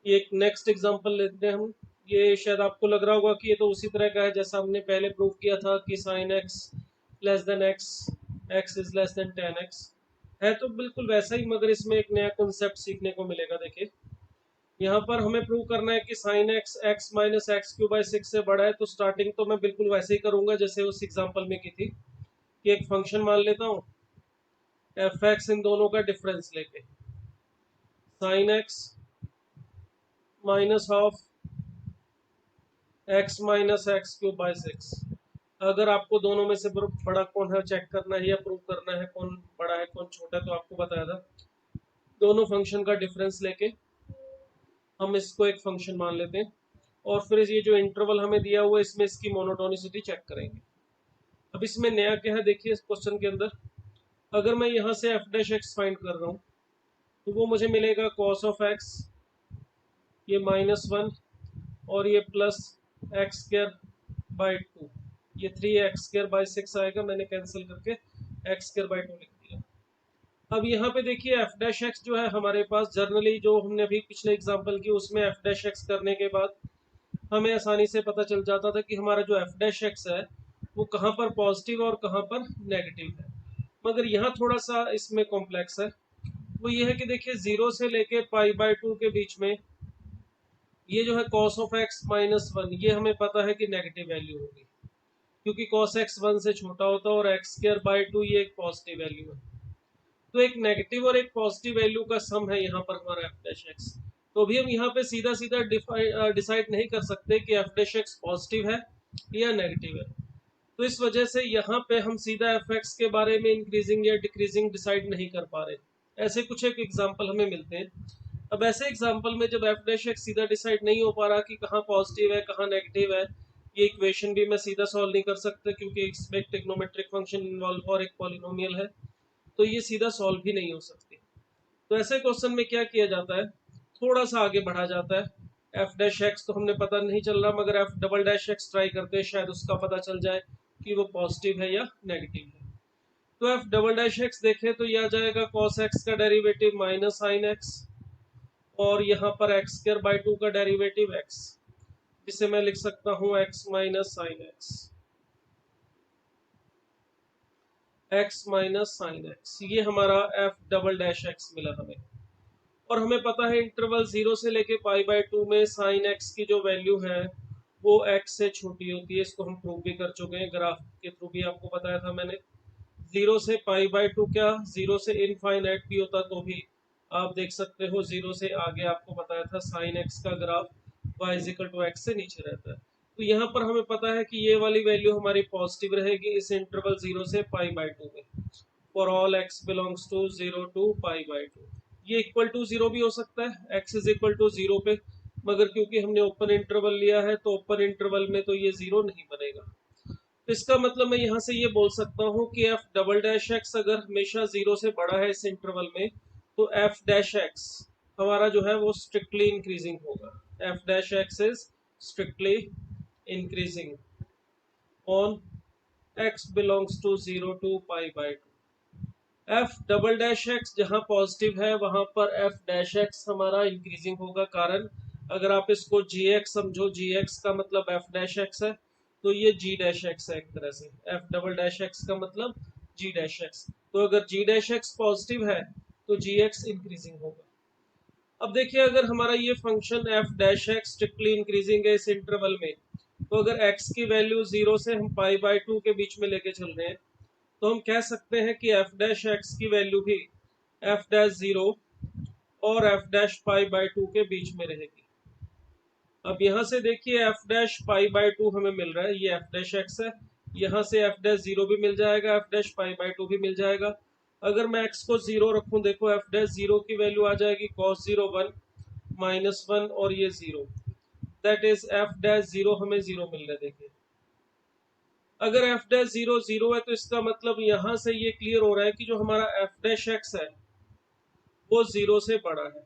ये एक next example लेते हैं हम। ये शायद आपको लग रहा होगा कि ये तो उसी तरह का है जैसा हमने पहले प्रूव किया था कि sign x less than x, x is less than ten x. है तो बिल्कुल वैसा ही, मगर इसमें एक नया कॉन्सेप्ट सीखने को मिलेगा। देखिए यहाँ पर हमें प्रूव करना है कि sine x x minus x Q by six से बड़ा है। तो स्टार्टिंग तो मैं बिल्कुल वैसे ही करूंगा जैसे उस एग्जाम्पल में की थी, कि एक फंक्शन मान लेता हूँ एफ एक्स, इन दोनों का डिफरेंस लेके sign x minus half x minus x cube by six. अगर आपको दोनों में से बड़ा कौन है चेक करना है या प्रूव करना है कौन बड़ा है कौन छोटा है, तो आपको बताया था दोनों फंक्शन का डिफरेंस लेके हम इसको एक फंक्शन मान लेते हैं, और फिर ये जो इंटरवल हमें दिया हुआ है इसमें इसकी मोनोटोनिसिटी चेक करेंगे। अब इसमें नया क्या है, देखिए इस क्वेश्चन के अंदर अगर मैं यहाँ से एफ डैश एक्स फाइंड कर रहा हूँ तो वो मुझे मिलेगा कॉस ऑफ एक्स, ये माइनस वन, और ये plus x square by two, ये three x square by six आएगा। मैंने कैंसिल करके एक्स स्क्र बाई टू लिख दिया। अब यहाँ पे देखिए एफ डैश एक्स जो है हमारे पास जर्नली जो हमने अभी पिछले एग्जांपल की उसमें एफ डैश एक्स करने के बाद हमें आसानी से पता चल जाता था कि हमारा जो एफ डैश एक्स है वो कहाँ पर पॉजिटिव और कहाँ पर नेगेटिव है। मगर यहाँ थोड़ा सा इसमें कॉम्प्लेक्स है। वो ये है कि देखिए जीरो से लेके पाई बाय टू के बीच में ये जो है cos of x minus one, ये हमें पता है कि नेगेटिव वैल्यू होगी, क्योंकि कॉस एक्स वन से छोटा होता है और एक्स स्क्वायर बाय टू ये एक पॉजिटिव वैल्यू है। तो एक नेगेटिव और एक पॉजिटिव वैल्यू का सम है यहाँ पर हमारा एफ डैश एक्स। तो अभी हम यहाँ पे सीधा सीधा डिसाइड नहीं कर सकते कि एफ डैश एक्स पॉजिटिव है या नेगेटिव है। तो इस वजह से यहाँ पे हम सीधा एफ एक्स के बारे में इंक्रीजिंग या डिक्रीजिंग डिसाइड नहीं कर पा रहे। ऐसे कुछ एक एग्जाम्पल हमें मिलते हैं। अब ऐसे एग्जाम्पल में जब एफ डैश एक्स सीधा डिसाइड नहीं हो पा रहा कि कहाँ पॉजिटिव है कहाँ नेगेटिव है, ये इक्वेशन भी मैं सीधा सॉल्व नहीं कर सकता क्योंकि इसमें एक ट्रिग्नोमेट्रिक फंक्शन इन्वॉल्व और एक पॉलिनोमियल है, तो ये सीधा सॉल्व भी नहीं हो सकती। तो ऐसे क्वेश्चन में क्या किया जाता है, थोड़ा सा आगे बढ़ा जाता है। एफ डैश एक्स तो हमने पता नहीं चल रहा, मगर F double dash x try करते हैं, शायद उसका पता चल जाए कि वो पॉजिटिव है या नेगेटिव है। तो एफ डबल डैश एक्स देखें तो यह आ जाएगा कॉस एक्स का डेरिवेटिव माइनस साइन एक्स, और यहाँ पर एक्स स्क्वायर बाई टू का डेरिवेटिव एक्स, जिसे मैं लिख सकता हूँ x minus sine x, x minus sine x. ये हमारा एफ डबल डैश एक्स मिला हमें। और हमें पता है इंटरवल जीरो से लेके पाई बाय टू में साइन एक्स की जो वैल्यू है वो एक्स से छोटी होती है। इसको हम प्रूव भी कर चुके हैं, ग्राफ के थ्रू भी आपको बताया था मैंने। जीरो से पाई बाय टू क्या जीरो से इनफाइनाइट भी होता तो भी आप देख सकते हो जीरो से आगे आपको बताया था साइन एक्स का graph y is equal to x से नीचे रहता है। तो यहाँ पर हमें पता है कि ये वाली वैल्यू हमारी पॉजिटिव रहेगी इस इंटरवल जीरो से पाई बाय टू में, for all x belongs to zero to pi by two. ये इक्वल टू जीरो भी हो सकता है, x is equal to zero पे, मगर क्योंकि हमने ओपन इंटरवल लिया है तो ओपन इंटरवल में तो ये जीरो नहीं बनेगा। तो इसका मतलब मैं यहाँ से ये बोल सकता हूँ कि एफ डबल डैश एक्स अगर हमेशा जीरो से बड़ा है इस इंटरवल में, तो एफ डैश एक्स हमारा जो है वो स्ट्रिक्टली इंक्रीजिंग होगा। F dash x is strictly increasing on x belongs to zero to pi by two. F double dash x जहाँ पॉजिटिव है वहां पर एफ डैश एक्स हमारा इंक्रीजिंग होगा। कारण अगर आप इसको जी एक्स समझो, जी एक्स का मतलब एफ डैश एक्स है, तो ये जी डैश एक्स है एक तरह से। एफ डबल डैश एक्स का मतलब जी डैश एक्स, तो अगर जी डैश एक्स पॉजिटिव है तो जी एक्स इंक्रीजिंग होगा। अब देखिए अगर हमारा ये function F dash x strictly increasing है इस इंटरवल में, तो अगर एक्स की वैल्यू जीरो से हम पाई बाय टू के बीच में लेके चल रहे हैं, तो हम कह सकते हैं कि एफ डैश एक्स की वैल्यू भी एफ डैश जीरो और F dash pi by to के बीच में रहेगी। अब यहाँ से देखिए F dash pi by to हमें मिल रहा है, ये एफ डैश एक्स है, यहाँ से एफ डैश जीरो भी मिल जाएगा, F dash pi by to भी मिल जाएगा। अगर मैं एक्स को जीरो रखूं, देखो एफ डैश जीरो की वैल्यू आ जाएगी cos zero one minus one, और ये zero, that is F dash zero हमें जीरो मिल रहा है। देखिए अगर एफ डैश जीरो जीरो है तो इसका मतलब यहाँ से ये क्लियर हो रहा है कि जो हमारा एफ डैश एक्स है वो जीरो से बड़ा है,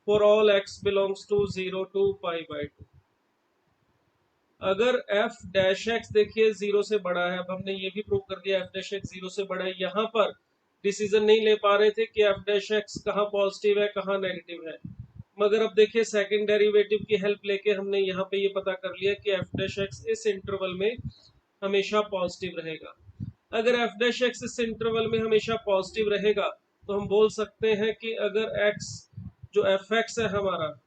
for all x belongs to zero to pi by two. अगर एफ डैश एक्स देखिए जीरो से बड़ा है, अब हमने ये भी प्रूव कर दिया एफ डैश एक्स जीरो से बड़ा है। यहाँ पर डिसीजन नहीं ले पा रहे थे कि एफ डैश एक्स कहाँ पॉजिटिव है कहाँ नेगेटिव है, मगर अब देखिए सेकंड डेरिवेटिव की हेल्प लेके हमने यहाँ पे ये पता कर लिया कि एफ डैश एक्स इस इंटरवल में हमेशा पॉजिटिव रहेगा। अगर एफ डैश एक्स इस इंटरवल में हमेशा पॉजिटिव रहेगा तो हम बोल सकते हैं कि अगर एक्स जो एफ एक्स है हमारा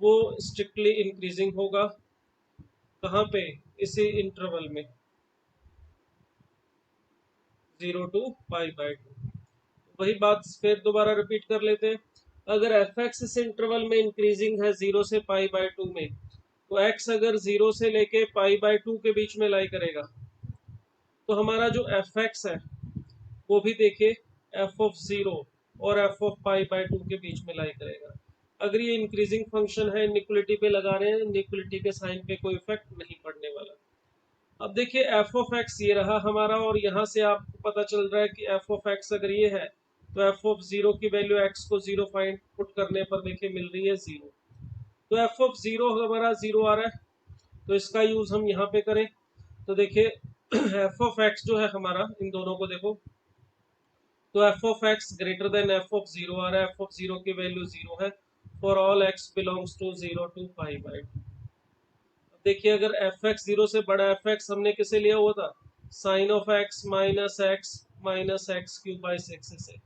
वो स्ट्रिक्टली इंक्रीजिंग होगा। कहाँ पे? इसी इंटरवल में 0 to π/2। वही बात फिर दोबारा रिपीट कर लेते हैं। अगर एफ एक्स इस इंटरवल में इंक्रीजिंग है 0 से π/2 में, तो एक्स अगर 0 से लेके π/2 के बीच में लाई करेगा तो हमारा जो एफ एक्स है वो भी देखिए एफ ऑफ 0 और एफ ऑफ π/2 के बीच में लाई करेगा। अगर ये इंक्रीजिंग फंक्शन है, इनइक्वलिटी पे लगा रहे हैं, इनइक्वलिटी के साइन पे कोई इफेक्ट नहीं पड़ने वाला। अब देखिए एफ ऑफ एक्स ये रहा हमारा, और यहाँ से आपको पता चल रहा है कि एफ ऑफ एक्स अगर ये है तो एफ ऑफ 0 की वैल्यू एक्स को 0 फाइंड पुट करने पर देखिए मिल रही है 0। तो एफ ऑफ 0 हमारा 0 आ रहा है, तो इसका यूज हम यहाँ पे करें तो देखिए एफ ऑफ एक्स जो है हमारा, इन दोनों को देखो तो f of x greater than f of 0 आ रहा है। एफ ऑफ 0 की वैल्यू 0 है for all x belongs to 0 to π/2। देखिए अगर एफ एक्स 0 से बड़ा एफ एक्स हमने किसे लिया हुआ था? Sine of x minus x cube by 6 से।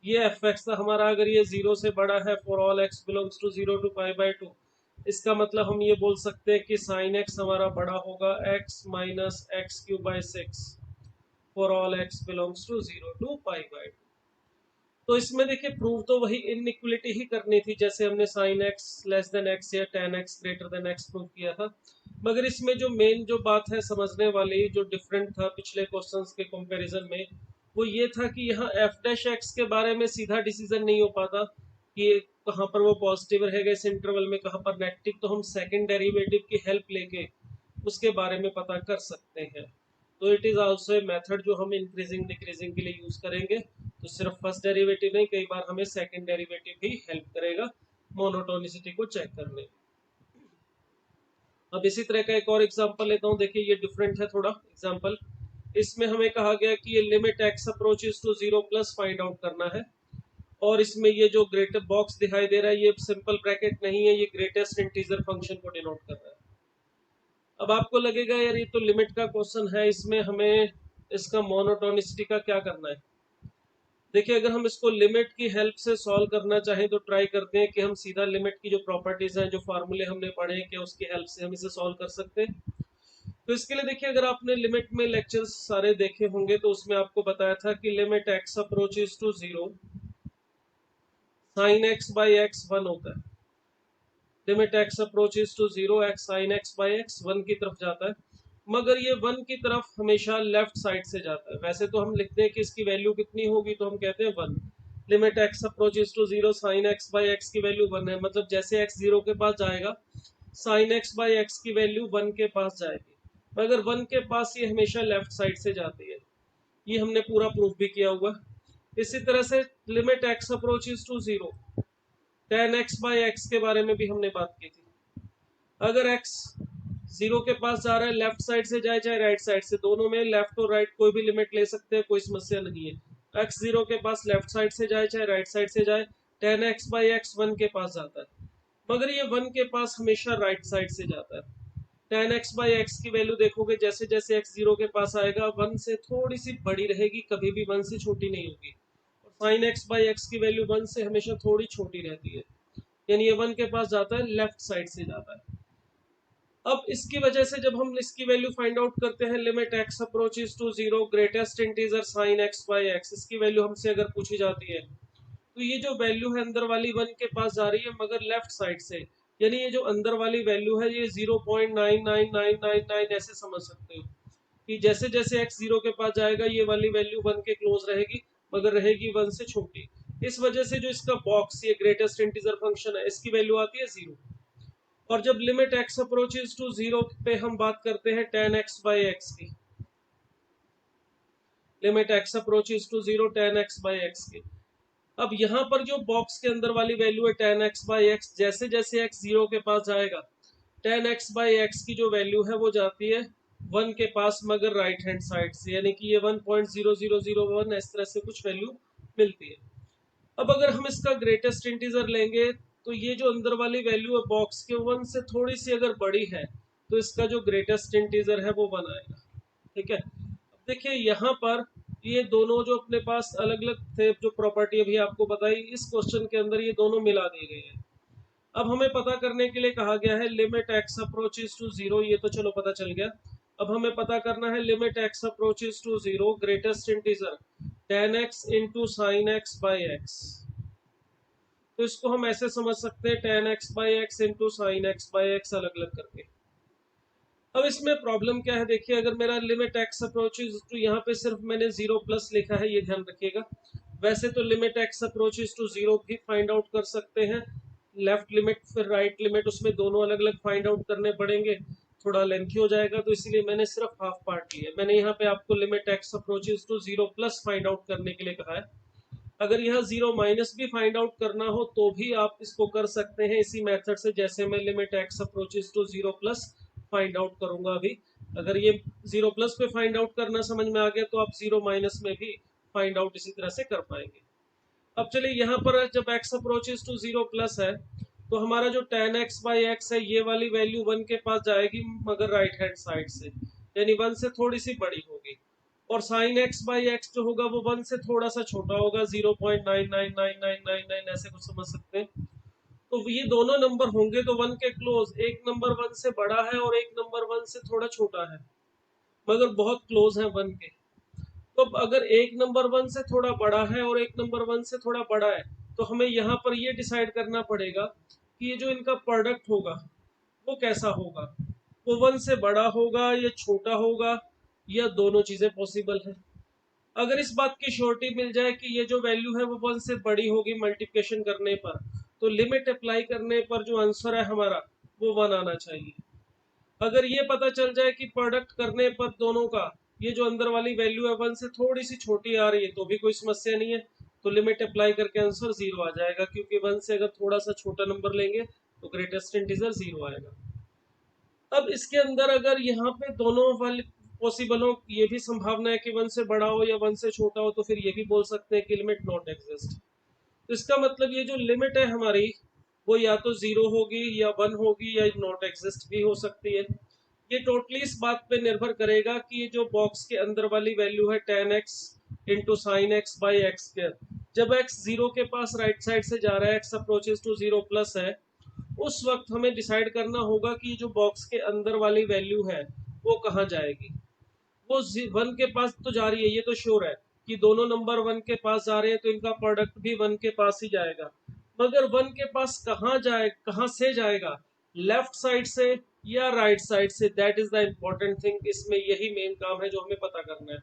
ये एफ एक्स था हमारा, अगर ये 0 से बड़ा है for all x belongs to 0 to π/2, इसका मतलब हम ये बोल सकते हैं कि साइन एक्स हमारा बड़ा होगा x minus x cube by 6 for all x belongs to 0 to π/2। तो इसमें देखिए प्रूव तो वही इनइक्वलिटी ही करनी थी जैसे हमने sine x less than x या tan x greater than x prove किया था। मगर इसमें जो मेन जो बात है समझने वाली, जो डिफरेंट था पिछले क्वेश्चंस के कंपैरिजन में, वो ये था कि यहाँ एफ डैश एक्स के बारे में सीधा डिसीजन नहीं हो पाता कि कहाँ पर वो पॉजिटिव रहेगा इस इंटरवल में, कहाँ पर नेगेटिव, तो हम सेकंड डेरिवेटिव की हेल्प लेके उसके बारे में पता कर सकते हैं। तो it is also a method जो हम इंक्रीजिंग डिक्रीजिंग के लिए यूज करेंगे। तो सिर्फ फर्स्ट डेरिवेटिव नहीं, कई बार हमें सेकंड डेरिवेटिव भी हेल्प करेगा मोनोटोनिसिटी को चेक करने। अब इसी तरह का एक और एग्जांपल लेता हूँ, देखिए ये डिफरेंट है थोड़ा एग्जांपल। इसमें हमें कहा गया कि ये limit x approaches to 0 plus find out करना है, और इसमें ये जो ग्रेटर बॉक्स दिखाई दे रहा है ये सिंपल ब्रैकेट नहीं है, ये ग्रेटेस्ट इंटीजर फंक्शन को डिनोट कर रहा है। अब आपको लगेगा यार ये तो लिमिट का क्वेश्चन है, इसमें हमें इसका मोनोटोनिसिटी का क्या करना है। देखिए अगर हम इसको लिमिट की हेल्प से सॉल्व करना चाहें तो ट्राई करते हैं कि हम सीधा लिमिट की जो प्रॉपर्टीज हैं, जो फार्मूले हमने पढ़े हैं, कि उसकी हेल्प से हम इसे सॉल्व कर सकते हैं। तो इसके लिए देखिए अगर आपने लिमिट में लेक्चर्स सारे देखे होंगे तो उसमें आपको बताया था कि limit x approaches to 0 sine x by x 1 होता है। Limit x approaches to 0 x sine x by x 1 की तरफ जाता है, मगर ये 1 की तरफ हमेशा लेफ्ट साइड से जाता है। वैसे तो हम लिखते हैं कि इसकी वैल्यू कितनी होगी, तो हम कहते हैं 1। Limit x approaches to 0 sine x by x की वैल्यू 1 है, मतलब जैसे एक्स 0 के पास जाएगा साइन एक्स बाई एक्स की वैल्यू 1 के पास जाएगी, मगर 1 के पास ये हमेशा लेफ्ट साइड से जाती है। ये हमने पूरा प्रूफ भी किया हुआ। इसी तरह से limit x approaches to 0 tan x by x के बारे में भी हमने बात की थी। अगर x 0 के पास जा रहा है, लेफ्ट साइड से जाए चाहे राइट साइड से, दोनों में लेफ्ट और राइट कोई भी लिमिट ले सकते हैं, कोई समस्या नहीं है। x 0 के पास लेफ्ट साइड से जाए चाहे राइट साइड से जाए, tan x बाई एक्स 1 के पास जाता है, मगर ये 1 के पास हमेशा राइट साइड से जाता है। tan x बाई एक्स की वैल्यू देखोगे जैसे जैसे x 0 के पास आएगा 1 से थोड़ी सी बड़ी रहेगी, कभी भी 1 से छोटी नहीं होगी। साइन एक्स बाई एक्स की वैल्यू 1 से हमेशा थोड़ी छोटी रहती है, यानी ये 1 के पास जाता है, लेफ्ट साइड से जाता है। अब इसकी वजह से जब हम इसकी वैल्यू फाइंड आउट करते हैं, limit x approaches to 0 greatest integer sine x by x, इसकी वैल्यू हमसे अगर पूछी जाती है तो ये जो वैल्यू है अंदर वाली 1 के पास जा रही है मगर लेफ्ट साइड से, यानी ये जो अंदर वाली वैल्यू है ये 0.99999 ऐसे समझ सकते हो कि जैसे जैसे x 0 के पास जाएगा ये वाली वैल्यू 1 के क्लोज रहेगी, मगर रहेगी 1 से छोटी। इस वजह से जो इसका बॉक्स, ये ग्रेटेस्ट इंटीजर फंक्शन है, इसकी वैल्यू आती है 0। और जब लिमिट x अप्रोचेस टू 0 पे हम बात करते हैं tan x बाई एक्स की, limit x approaches to 0 tan x by x की, अब यहाँ पर जो बॉक्स के अंदर वाली वैल्यू है tan x बाई एक्स, जैसे जैसे x 0 के पास जाएगा tan x बाई एक्स की जो वैल्यू है वो जाती है 1 के पास, मगर राइट हैंड साइड से, यानी कि ये 1.0001 इस तरह से कुछ वैल्यू मिलती है। अब अगर हम इसका ग्रेटेस्ट इंटीजर लेंगे तो ये जो अंदर वाली वैल्यू है बॉक्स के 1 से थोड़ी सी अगर बड़ी है तो इसका जो ग्रेटेस्ट इंटीजर है वो 1 आएगा। ठीक है, अब देखिए यहाँ पर ये दोनों जो अपने पास अलग अलग थे जो प्रॉपर्टी अभी आपको बताई, इस क्वेश्चन के अंदर ये दोनों मिला दिए गए हैं। अब हमें पता करने के लिए कहा गया है limit x approaches to zero, ये तो चलो पता चल गया। अब हमें पता करना है limit x approaches to zero greatest integer tan x into sine x by x. तो इसको हम ऐसे समझ सकते हैं tan x by x into sine x by x अलग अलग करके। अब इसमें प्रॉब्लम क्या है, देखिए अगर मेरा लिमिट एक्स अप्रोचेस टू, यहाँ पे सिर्फ मैंने जीरो प्लस लिखा है, ये ध्यान रखिएगा। वैसे तो limit x approaches to zero भी फाइंड आउट कर सकते हैं, लेफ्ट लिमिट फिर राइट लिमिट, उसमें दोनों अलग अलग फाइंड आउट करने पड़ेंगे, थोड़ा लेंथी हो जाएगा, तो इसीलिए मैंने सिर्फ हाफ पार्ट लिया। मैंने यहाँ पे आपको limit x approaches to zero plus find out करने के लिए कहा है। अगर यहाँ जीरो माइनस भी फाइंड आउट करना हो तो भी आप इसको कर सकते हैं इसी मेथड से, जैसे मैं limit x approaches to zero plus find out करूंगा अभी। अगर ये जीरो प्लस पे फाइंड आउट करना समझ में आ गया तो आप जीरो माइनस में भी फाइंड आउट इसी तरह से कर पाएंगे। अब चलिए यहाँ पर जब x approaches to zero plus है तो हमारा जो tan x बाई एक्स है ये वाली वैल्यू 1 के पास जाएगी, मगर राइट हैंड साइड से, यानी 1 से थोड़ी सी बड़ी होगी। और साइन एक्स बाई एक्स जो होगा वो 1 से थोड़ा सा छोटा होगा, 0.999999 ऐसे कुछ समझ सकते हैं। तो ये दोनों नंबर होंगे तो 1 के क्लोज, एक नंबर 1 से बड़ा है और एक नंबर 1 से थोड़ा छोटा है, मगर बहुत क्लोज है 1 के। तो अगर एक नंबर 1 से थोड़ा बड़ा है और एक नंबर 1 से थोड़ा बड़ा है तो हमें यहाँ पर ये डिसाइड करना पड़ेगा कि ये जो इनका प्रोडक्ट होगा वो कैसा होगा, वो 1 से बड़ा होगा या छोटा होगा, या दोनों चीजें पॉसिबल है। अगर इस बात की श्योरिटी मिल जाए कि ये जो वैल्यू है वो 1 से बड़ी होगी मल्टीप्लिकेशन करने पर, तो लिमिट अप्लाई करने पर जो आंसर है हमारा वो 1 आना चाहिए। अगर ये पता चल जाए कि प्रोडक्ट करने पर दोनों का ये जो अंदर वाली वैल्यू है 1 से थोड़ी सी छोटी आ रही है तो भी कोई समस्या नहीं है, तो लिमिट अप्लाई करके आंसर 0 आ जाएगा, क्योंकि 1 से अगर थोड़ा सा छोटा नंबर लेंगे तो ग्रेटेस्ट इंटीजर 0 आएगा। अब इसके अंदर अगर यहाँ पे दोनों वाले पॉसिबल हो, ये भी संभावना है कि 1 से बड़ा हो या 1 से छोटा हो, तो फिर ये भी बोल सकते हैं कि लिमिट नॉट एग्जिस्ट। तो इसका मतलब ये जो लिमिट है हमारी वो या तो 0 होगी या 1 होगी या नॉट एग्जिस्ट भी हो सकती है। ये टोटली इस बात पे निर्भर करेगा कि ये जो बॉक्स के अंदर वाली वैल्यू है tan x into sine x by x square, जब x 0 के पास राइट साइड से जा रहा है, x अप्रोचेस टू 0 प्लस है, उस वक्त हमें डिसाइड करना होगा कि जो बॉक्स के अंदर वाली वैल्यू है वो कहाँ जाएगी। वो 1 के पास तो जा रही है, ये तो श्योर है कि दोनों नंबर 1 के पास जा रहे हैं तो इनका प्रोडक्ट भी 1 के पास ही जाएगा, मगर 1 के पास कहाँ जाए, कहाँ से जाएगा, लेफ्ट साइड से या राइट साइड से, that is the important thing. इसमें यही मेन काम है जो हमें पता करना है।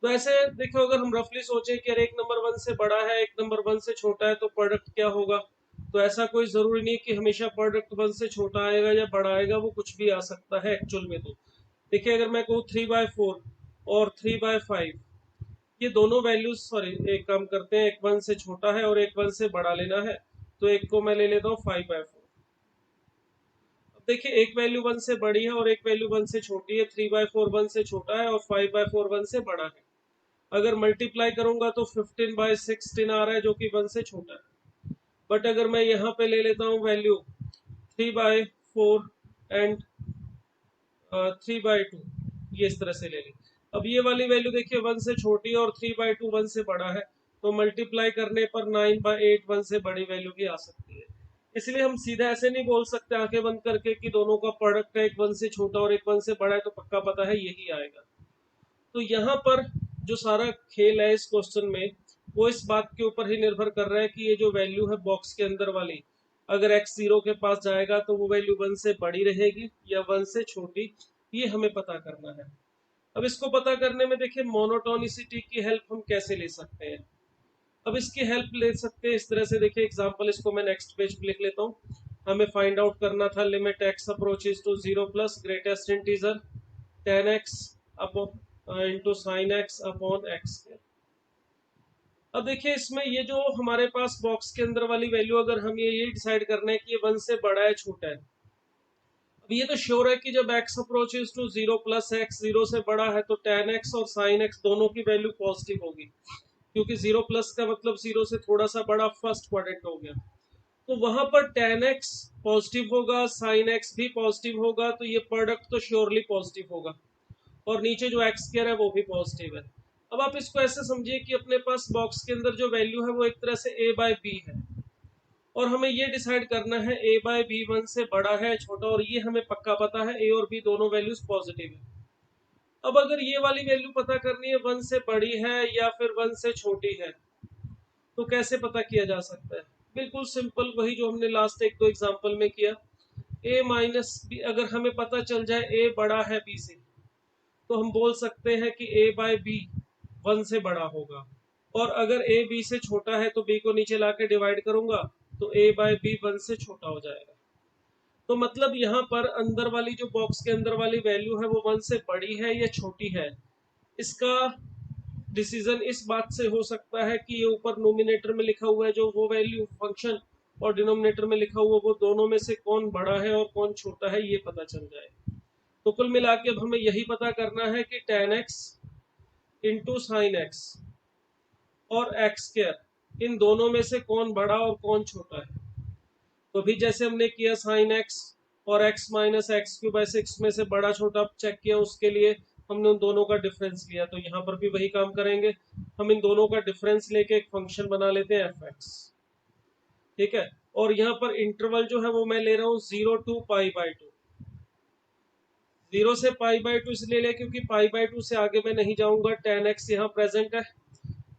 तो ऐसे देखो, अगर हम रफली सोचें कि अरे एक नंबर 1 से बड़ा है एक नंबर 1 से छोटा है तो प्रोडक्ट क्या होगा, तो ऐसा कोई जरूरी नहीं कि हमेशा प्रोडक्ट 1 से छोटा आएगा या बड़ा आएगा, वो कुछ भी आ सकता है एक्चुअल में। तो देखिए अगर मैं कहूँ 3/4 और 3/5, ये दोनों वैल्यूज, सॉरी एक काम करते हैं, एक 1 से छोटा है और एक 1 से बड़ा लेना है, तो एक को मैं ले लेता हूँ 5/4। अब देखिए एक वैल्यू 1 से बड़ी है और एक वैल्यू 1 से छोटी है, 3/4 1 से छोटा है और 5/4 1 से बड़ा है। अगर मल्टीप्लाई करूंगा तो 15/16 आ रहा है जो कि 1 से छोटा है। बट अगर मैं यहाँ पे ले लेता हूँ वैल्यू 3/4 एंड 3/2, ये इस तरह से ले ली। अब ये वाली वैल्यू देखिए 1 से छोटी है और 3/2 1 से बड़ा है, तो मल्टीप्लाई करने पर 9/8 1 से बड़ी वैल्यू भी आ सकती है। इसलिए हम सीधा ऐसे नहीं बोल सकते आंखें बंद करके कि दोनों का प्रोडक्ट है, एक 1 से छोटा और एक 1 से बड़ा है तो पक्का पता है यही आएगा। तो यहाँ पर जो सारा खेल है इस क्वेश्चन में वो इस बात के ऊपर ही निर्भर कर रहा है कि ये जो वैल्यू है बॉक्स के अंदर वाली, अगर x 0 के पास जाएगा तो वो वैल्यू 1 से बड़ी रहेगी या 1 से छोटी, ये हमें पता करना है। अब इसको पता करने में देखिए मोनोटोनिसिटी की हेल्प हम कैसे ले सकते हैं। अब इसकी हेल्प ले सकते हैं इस तरह से, देखिए एग्जांपल, इसको मैं नेक्स्ट पेज पे लिख लेता हूँ। हमें फाइंड आउट करना था limit x approaches to 0 plus greatest integer tan x into sine x upon x. अब देखिए इसमें ये जो हमारे पास बॉक्स के अंदर वाली वैल्यू, अगर हम ये डिसाइड करना है कि ये 1 से बड़ा है छोटा है, अब ये तो श्योर है कि जब x approaches to 0 plus x 0 से बड़ा है तो tan x और sin x दोनों की वैल्यू पॉजिटिव होगी, क्योंकि 0 प्लस का मतलब 0 से थोड़ा सा बड़ा फर्स्ट क्वाड्रेंट हो गया। तो वहां पर tan x पॉजिटिव होगा, sin x भी पॉजिटिव होगा, तो ये प्रोडक्ट तो श्योरली पॉजिटिव होगा, और नीचे जो एक्स स्क्वायर है वो भी पॉजिटिव है। अब आप इसको ऐसे समझिए कि अपने पास बॉक्स के अंदर जो वैल्यू है वो एक तरह से a बाय बी है, और हमें ये डिसाइड करना है a बाय बी 1 से बड़ा है छोटा, और ये हमें पक्का पता है a और b दोनों वैल्यूज पॉजिटिव है। अब अगर ये वाली वैल्यू पता करनी है 1 से बड़ी है या फिर 1 से छोटी है, तो कैसे पता किया जा सकता है? बिल्कुल सिंपल, वही जो हमने लास्ट एक दो एग्जांपल में किया। a माइनस बी, अगर हमें पता चल जाए a बड़ा है b से, तो हम बोल सकते हैं कि a बाय बी 1 से बड़ा होगा, और अगर a b से छोटा है तो b को नीचे लाके डिवाइड करूंगा तो a बाय बी 1 से छोटा हो जाएगा। तो मतलब यहाँ पर अंदर वाली जो बॉक्स के अंदर वाली वैल्यू है वो 1 से बड़ी है या छोटी है, इसका डिसीजन इस बात से हो सकता है कि ये ऊपर नोमिनेटर में लिखा हुआ है जो वो वैल्यू फंक्शन, और डिनोमिनेटर में लिखा हुआ वो दोनों में से कौन बड़ा है और कौन छोटा है, ये पता चल जाए। तो कुल मिला के अब हमें यही पता करना है कि tan x into sine x और एक्स स्क्वायर, इन दोनों में से कौन बड़ा और कौन छोटा है। तो भी जैसे हमने किया साइन एक्स और x minus x cube by 6 में से बड़ा छोटा चेक किया, उसके लिए हमने उन दोनों का डिफरेंस लिया, तो यहाँ पर भी वही काम करेंगे। हम इन दोनों का डिफरेंस लेके एक फंक्शन बना लेते हैं एफ एक्स, ठीक है। और यहाँ पर इंटरवल जो है वो मैं ले रहा हूँ 0 टू पाई बाई 2। 0 से पाई बाई 2 इसलिए ले क्योंकि पाई बाई 2 से आगे मैं नहीं जाऊंगा, tan x यहाँ प्रेजेंट है,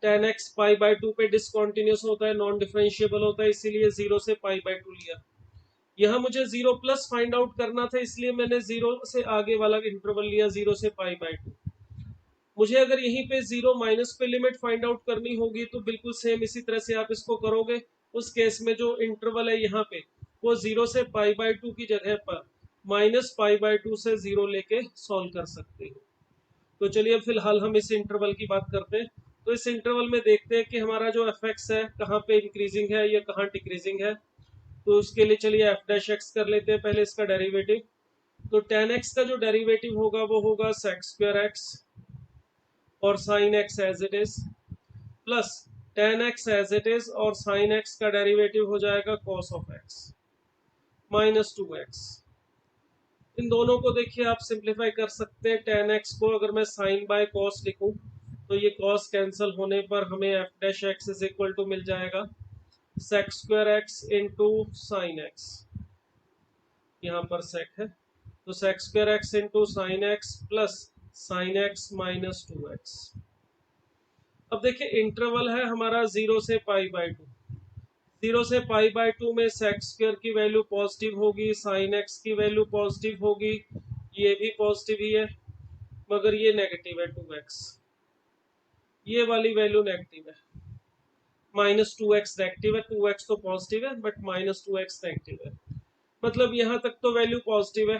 tan x पाई बाई 2 पे डिसकंटिन्यूअस होता है, नॉन डिफरेंशिएबल होता है, इसीलिए 0 से पाई बाई 2 लिया। यहाँ मुझे 0 प्लस फाइंड आउट करना था, इसलिए मैंने 0 से आगे वाला इंटरवल लिया 0 से पाई बाई 2। मुझे अगर यहीं पे 0 माइनस पे लिमिट फाइंड आउट करनी होगी तो बिल्कुल सेम इसी तरह से आप इसको करोगे। उस केस में जो इंटरवल है यहाँ पे वो 0 से पाई बाई 2 की जगह पर माइनस पाई बाई 2 से 0 लेके सॉल्व कर सकते हो। तो चलिए फिलहाल हम इस इंटरवल की बात करते हैं। तो इस इंटरवल में देखते हैं कि हमारा जो एफ एक्स है कहाँ पे इंक्रीजिंग है या कहाँ डिक्रीजिंग है। तो उसके लिए चलिए एफ डैश एक्स कर लेते हैं पहले इसका डेरिवेटिव। तो tan x का जो डेरिवेटिव होगा वो होगा sec स्क्वायर एक्स और sin x as it is, plus tan x as it is और sin x का डेरिवेटिव हो जाएगा cos of x minus 2x। इन दोनों को देखिए आप सिंप्लीफाई कर सकते हैं। tan x को अगर मैं sin बाय cos लिखूं तो ये cos कैंसिल होने पर हमें f dash x is equal to मिल जाएगा sec square x into sine x, यहाँ पर sec है तो sec square x into sine x plus sine x minus 2x। अब देखिए इंटरवल है हमारा 0 से पाई बाई 2। 0 से पाई बाई 2 में sec स्क्वायर की वैल्यू पॉजिटिव होगी, साइन एक्स की वैल्यू पॉजिटिव होगी, ये भी पॉजिटिव ही है, मगर ये नेगेटिव है 2x, ये वाली वैल्यू नेगेटिव है, माइनस 2x नेगेटिव है, 2x तो पॉजिटिव है बट माइनस 2x नेगेटिव है। मतलब यहाँ तक तो वैल्यू पॉजिटिव है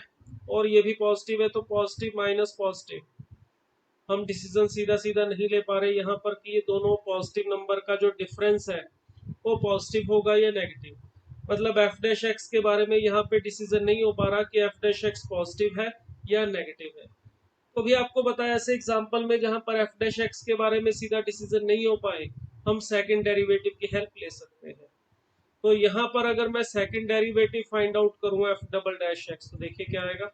और ये भी पॉजिटिव है, तो पॉजिटिव माइनस पॉजिटिव, हम डिसीजन सीधा सीधा नहीं ले पा रहे यहाँ पर कि ये दोनों पॉजिटिव नंबर का जो डिफरेंस है वो पॉजिटिव होगा या नेगेटिव। मतलब एफ डैश एक्स के बारे में यहाँ पे डिसीजन नहीं हो पा रहा कि एफ डैश एक्स पॉजिटिव है या नेगेटिव है। तो भी आपको बताया ऐसे एग्जांपल में जहाँ पर एफ डैश एक्स के बारे में सीधा डिसीजन नहीं हो पाए, हम सेकंड डेरिवेटिव की हेल्प ले सकते हैं। तो यहाँ पर अगर मैं सेकंड डेरिवेटिव फाइंड आउट करूँ एफ डबल डैश एक्स, तो देखिए क्या आएगा।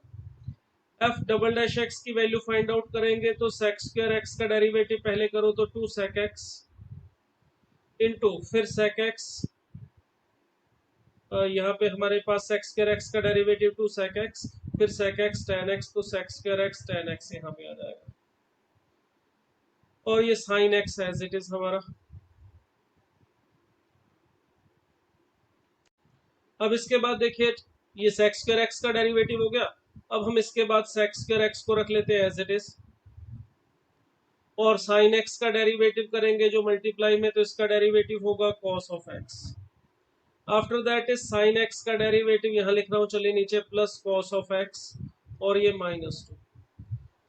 एफ डबल डैश एक्स की वैल्यू फाइंड आउट करेंगे तो सेक स्क्वायर एक्स का डेरिवेटिव पहले करो तो 2 sec x इंटू फिर sec x, यहाँ पे हमारे पास sec स्क्वायर एक्स का डेरिवेटिव 2 sec x, फिर sec x tan x, तो sec square x tan x यहाँ पे आ जाएगा, और ये sin x as it is हमारा। अब इसके बाद देखिए ये sec स्क्वायर एक्स का डेरिवेटिव हो गया। अब हम इसके बाद sec स्क्वायर एक्स को रख लेते हैं एज इट इज, और sin x का डेरिवेटिव करेंगे जो मल्टीप्लाई में, तो इसका डेरिवेटिव होगा cos of x। After that is sin x का डेरिवेटिव यहाँ लिख रहा हूँ, चलिए नीचे, प्लस cos ऑफ x और ये माइनस 2।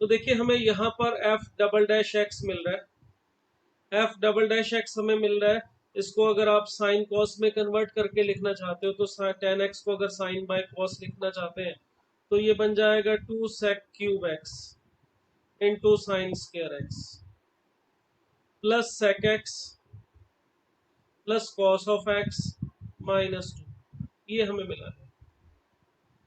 तो देखिए हमें यहाँ पर f डबल डैश x मिल रहा है, f डबल डैश x हमें मिल रहा है। इसको अगर आप साइन cos में कन्वर्ट करके लिखना चाहते हो तो tan x को अगर साइन बाय cos लिखना चाहते हैं तो ये बन जाएगा 2 sec cube x into sine square x plus sec x plus cos of x minus 2। ये हमें मिला है।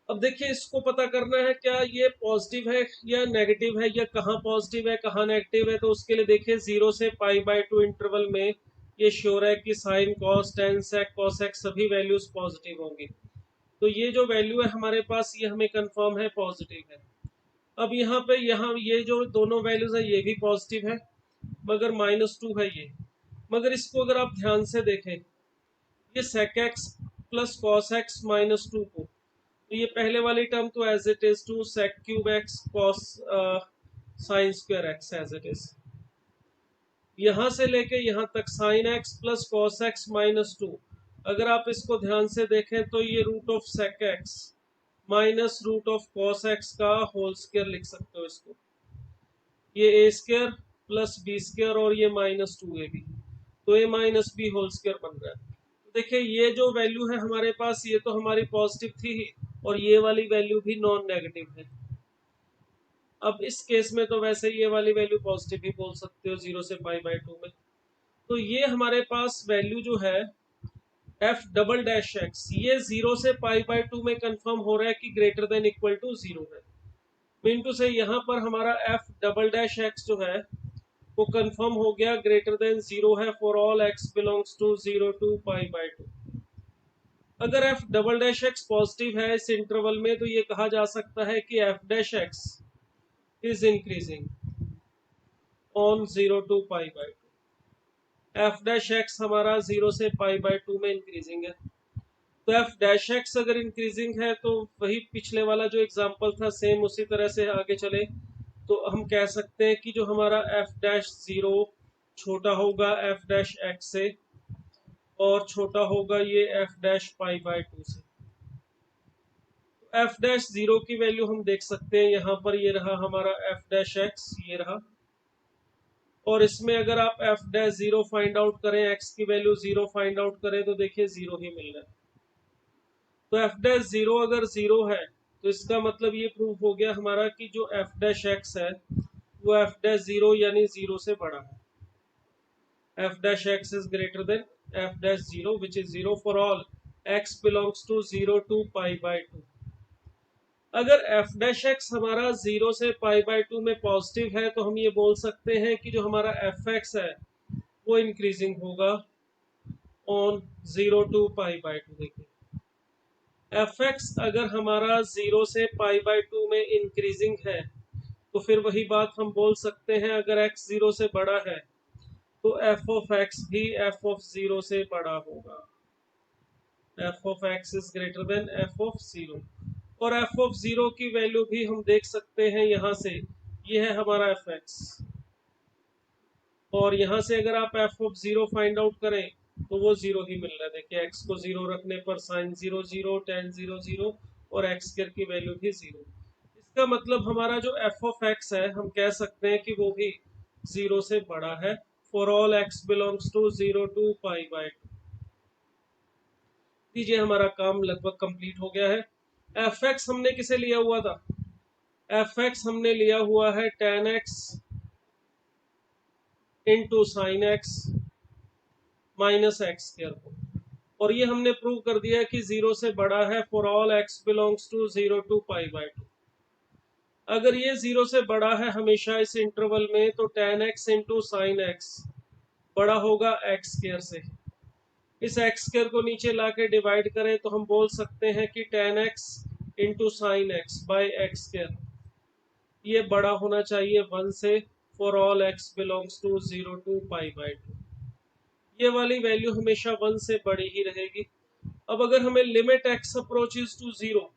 अब देखिए इसको पता करना है क्या ये पॉजिटिव है या नेगेटिव है, या कहाँ पॉजिटिव है कहाँ नेगेटिव है। तो उसके लिए देखिए 0 से π/2 इंटरवल में ये श्योर है कि sine cos tan sec cosec सभी वैल्यूज पॉजिटिव होंगी। तो ये जो वैल्यू है हमारे पास ये हमें कंफर्म है पॉजिटिव है। अब यहाँ ये जो दोनों वैल्यूज है ये भी पॉजिटिव है, मगर -2 है ये। मगर इसको अगर आप ध्यान से देखें, ये sec x plus cos x -2 को, तो ये पहले वाली टर्म तो as it is two sec cube x cos sin square x as it is. यहाँ से लेके यहाँ तक sin x plus cos x -2, अगर आप इसको ध्यान से देखें तो ये root of sec x minus root of cos x का होल स्क्वायर लिख सकते हो इसको। ये a square plus b square और ये -2ab, तो a minus b whole square बन रहा है। तो देखिए ये जो वैल्यू है हमारे पास ये तो हमारी पॉजिटिव थी ही, और ये वाली वैल्यू भी नॉन नेगेटिव है। अब इस केस में तो वैसे ये वाली वैल्यू पॉजिटिव ही बोल सकते हो 0 से π/2 में। तो ये हमारे पास वैल्यू जो है f"x ये 0 से π/2 में कंफर्म हो रहा है कि ग्रेटर देन इक्वल टू 0 है। मीन टू से यहाँ पर हमारा f"x जो है वो कंफर्म हो गया ग्रेटर देन 0 है for all x belongs to 0 to π/2। अगर f"x पॉजिटिव है इस इंटरवल में तो ये कहा जा सकता है कि f'(x) is increasing on 0 to π/2। f'(x) हमारा 0 से π/2 में इंक्रीजिंग है। तो f'(x) अगर इंक्रीजिंग है तो वही पिछले वाला जो एग्जांपल था सेम उसी तरह से आगे चले तो हम कह सकते हैं कि जो हमारा f'0 छोटा होगा f'(x) से और छोटा होगा ये f'(π/2 से। f'0 की वैल्यू हम देख सकते हैं यहाँ पर, ये रहा हमारा f'(x) ये रहा, और इसमें अगर आप f'0 फाइंड आउट करें x की वैल्यू 0 फाइंड आउट करें तो देखिए 0 ही मिल रहा है। तो f'0 अगर 0 है तो इसका मतलब ये प्रूव हो गया हमारा कि जो f'(x) है वो f'0 यानी 0 से बड़ा है। f'(x) is greater than f'0 which is 0 for all x belongs to 0 to π/2। अगर f'(x) हमारा 0 से π/2 में पॉजिटिव है तो हम ये बोल सकते हैं कि जो हमारा f(x) है वो इंक्रीजिंग होगा ऑन 0 to π/2। देखिए f(x) अगर हमारा 0 से π/2 में इंक्रीजिंग है तो फिर वही बात हम बोल सकते हैं, अगर x 0 से बड़ा है तो f(x) भी f(0) से बड़ा होगा। f(x) is greater then f(0), और f(0) की वैल्यू भी हम देख सकते हैं यहाँ से, ये है हमारा f(x), और यहाँ से अगर आप f(0) फाइंड आउट करें तो वो 0 ही मिल रहा है। देखिए x को 0 रखने पर sin 0 0 tan 0 0 और x² की वैल्यू भी 0। इसका मतलब हमारा जो f(x) है हम कह सकते हैं कि वो भी 0 से बड़ा है for all x belongs to 0 to π/2। दीजिए हमारा काम लगभग कंप्लीट हो गया है। f(x) हमने किसे लिया हुआ था? f(x) हमने लिया हुआ है tan x into sine x minus x² को, और ये हमने प्रूव कर दिया कि 0 से बड़ा है for all x belongs to 0 to π/2। अगर ये 0 से बड़ा है हमेशा इस इंटरवल में तो tan x into sine x बड़ा होगा x² से। इस x² को नीचे लाके डिवाइड करें तो हम बोल सकते हैं कि tan x into sine x by x² ये बड़ा होना चाहिए 1 से for all x belongs to 0 to π/2। ये वाली वैल्यू हमेशा 1 से बड़ी ही रहेगी। अब अगर हमें limit x approaches to 0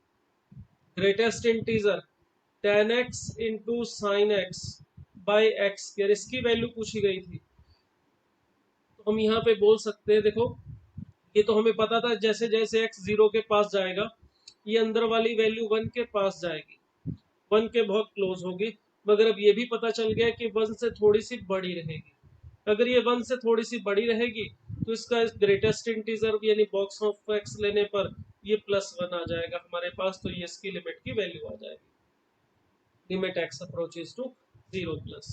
greatest integer tan x into sine x by x² इसकी वैल्यू पूछी गई थी, तो हम यहाँ पे बोल सकते हैं, देखो ये तो हमें पता था जैसे जैसे x 0 के पास जाएगा ये अंदर वाली वैल्यू 1 के पास जाएगी, 1 के बहुत क्लोज होगी। मगर अब ये भी पता चल गया कि 1 से थोड़ी सी बड़ी रहेगी। अगर ये 1 से थोड़ी सी बड़ी रहेगी तो इसका ग्रेटेस्ट इंटीजर यानी बॉक्स ऑफ x लेने पर ये +1 आ जाएगा हमारे पास, तो ये इसकी लिमिट की वैल्यू आ जाएगी, limit x approaches to 0+।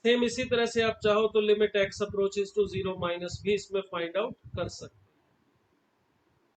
Same इसी तरह से आप चाहो तो लिमिट x अप्रोचेस टू 0- भी इसमें फाइंड आउट कर सकते हैं।